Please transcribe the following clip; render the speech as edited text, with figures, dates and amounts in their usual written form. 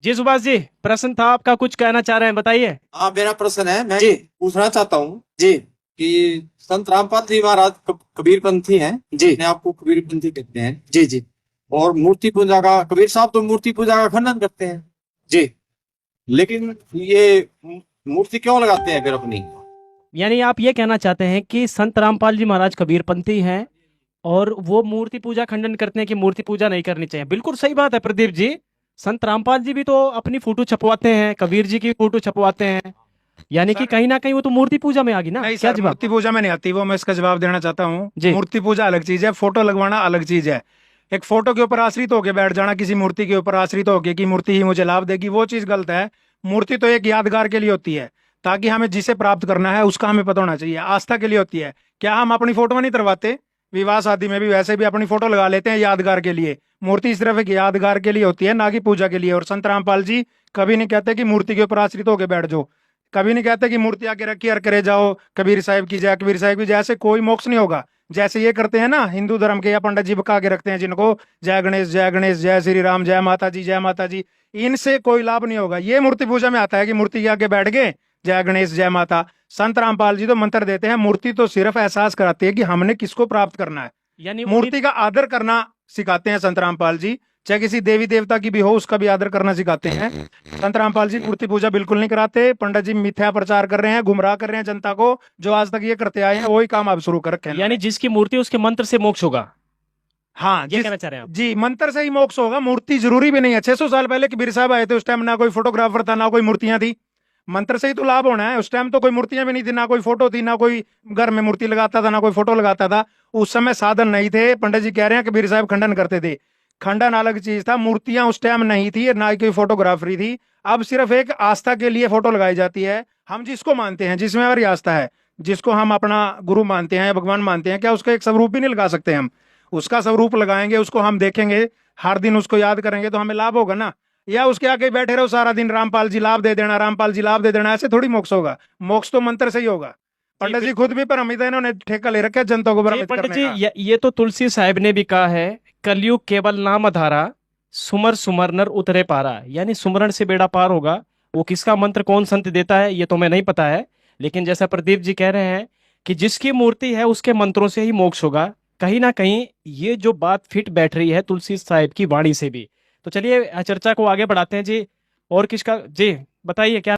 जी सुभाष जी, प्रश्न था आपका, कुछ कहना चाह रहे हैं, बताइए। हाँ, मेरा प्रश्न है। मैं जी पूछना चाहता हूँ जी कि संत रामपाल जी महाराज कबीरपंथी हैं, जी अपने आप को कबीरपंथी कहते हैं। जी जी और मूर्ति पूजा का, कबीर साहब तो मूर्ति पूजा का खंडन करते हैं। जी। लेकिन ये मूर्ति क्यों लगाते हैं फिर अपनी? यानी आप ये कहना चाहते हैं कि संत रामपाल जी महाराज कबीरपंथी हैं और वो मूर्ति पूजा खंडन करते हैं कि मूर्ति पूजा नहीं करनी चाहिए। बिल्कुल सही बात है प्रदीप जी। संत रामपाल जी भी तो अपनी फोटो छपवाते हैं, कबीर जी की फोटो छपवाते हैं। यानी कि सर कहीं ना कहीं वो तो मूर्ति पूजा में आ गई ना, नहीं क्या सर, जवाब? मूर्ति पूजा में नहीं आती वो। मैं इसका जवाब देना चाहता हूँ। जी मूर्ति पूजा अलग चीज है, फोटो लगवाना अलग चीज है। एक फोटो के ऊपर आश्रित होके बैठ जाना, किसी मूर्ति के ऊपर आश्रित होके कि मूर्ति ही मुझे लाभ देगी, वो चीज गलत है। मूर्ति तो एक यादगार के लिए होती है, ताकि हमें जिसे प्राप्त करना है उसका हमें पता होना चाहिए। आस्था के लिए होती है। क्या हम अपनी फोटो नहीं करवाते? विवाह शादी में भी वैसे भी अपनी फोटो लगा लेते हैं यादगार के लिए। मूर्ति सिर्फ एक यादगार के लिए होती है, ना कि पूजा के लिए। और संत रामपाल जी कभी नहीं कहते कि मूर्ति के ऊपर आश्रित होके बैठ जाओ। कभी नहीं कहते कि मूर्ति आके रखी और करे जाओ, कबीर साहिब की जय, कबीर साहिब की जय से कोई मोक्ष नहीं होगा। जैसे ये करते हैं ना हिंदू धर्म के, या पंडित जी बका के रखते हैं जिनको, जय गणेश जय गणेश, जय श्री राम, जय माता जी जय माता जी। इनसे कोई लाभ नहीं होगा। ये मूर्ति पूजा में आता है कि मूर्ति के आगे बैठ गए, जय गणेश जय माता। संत रामपाल जी तो मंत्र देते हैं, मूर्ति तो सिर्फ एहसास कराती है कि हमने किसको प्राप्त करना है। यानी उन्हीं। मूर्ति का आदर करना सिखाते हैं संत रामपाल जी। चाहे किसी देवी देवता की भी हो, उसका भी आदर करना सिखाते हैं। संत रामपाल जी मूर्ति पूजा बिल्कुल नहीं कराते। पंडित जी मिथ्या प्रचार कर रहे हैं, गुमराह कर रहे हैं जनता को। जो आज तक ये करते आए हैं वही काम अब शुरू कर रखे हैं यानी इन्होंने। जिसकी मूर्ति उसके मंत्र से मोक्ष होगा, हाँ, ये जिस कहना चाह रहे हैं आप? जी मंत्र से ही मोक्ष होगा। मूर्ति जरूरी भी नहीं है। 600 साल पहले कबीर साहब आए थे, उस टाइम ना कोई फोटोग्राफर था, ना कोई मूर्तियां थी। मंत्र से ही तो लाभ होना है। उस टाइम तो कोई मूर्तियां भी नहीं थी, ना कोई फोटो थी, ना कोई घर में मूर्ति लगाता था, ना कोई फोटो लगाता था। उस समय साधन नहीं थे। पंडित जी कह रहे हैं कबीर साहब खंडन करते थे। खंडन अलग चीज था। मूर्तियां उस टाइम नहीं थी, ना ही कोई फोटोग्राफरी थी। अब सिर्फ एक आस्था के लिए फोटो लगाई जाती है। हम जिसको मानते हैं, जिसमें हमारी आस्था है, जिसको हम अपना गुरु मानते हैं या भगवान मानते हैं, क्या उसका एक स्वरूप भी नहीं लगा सकते हम? उसका स्वरूप लगाएंगे, उसको हम देखेंगे, हर दिन उसको याद करेंगे, तो हमें लाभ होगा ना। या उसके आगे बैठे रहो सारा दिन, रामपाल जी लाभ दे देना, रामपाल जी लाभ दे देना, ऐसे थोड़ी मोक्ष होगा। मोक्ष तो मंत्र से ही होगा। जी पंडित जी खुद भी भ्रमित है, इन्होंने ठेका ले रखा है जनता को जी भ्रमित पंडित करने जी, का। ये तो तुलसी साहिब ने भी कहा है, कलयुग केवल नाम आधारा, सुमर सुमर नर उतरे पारा। यानी सुमरण से बेड़ा पार होगा। वो किसका मंत्र कौन संत देता है ये तो मैं नहीं पता है, लेकिन जैसा प्रदीप जी कह रहे हैं कि जिसकी मूर्ति है उसके मंत्रों से ही मोक्ष होगा, कहीं ना कहीं ये जो बात फिट बैठ रही है तुलसी साहिब की वाणी से भी। तो चलिए चर्चा को आगे बढ़ाते हैं जी। और किसका जी, बताइए क्या?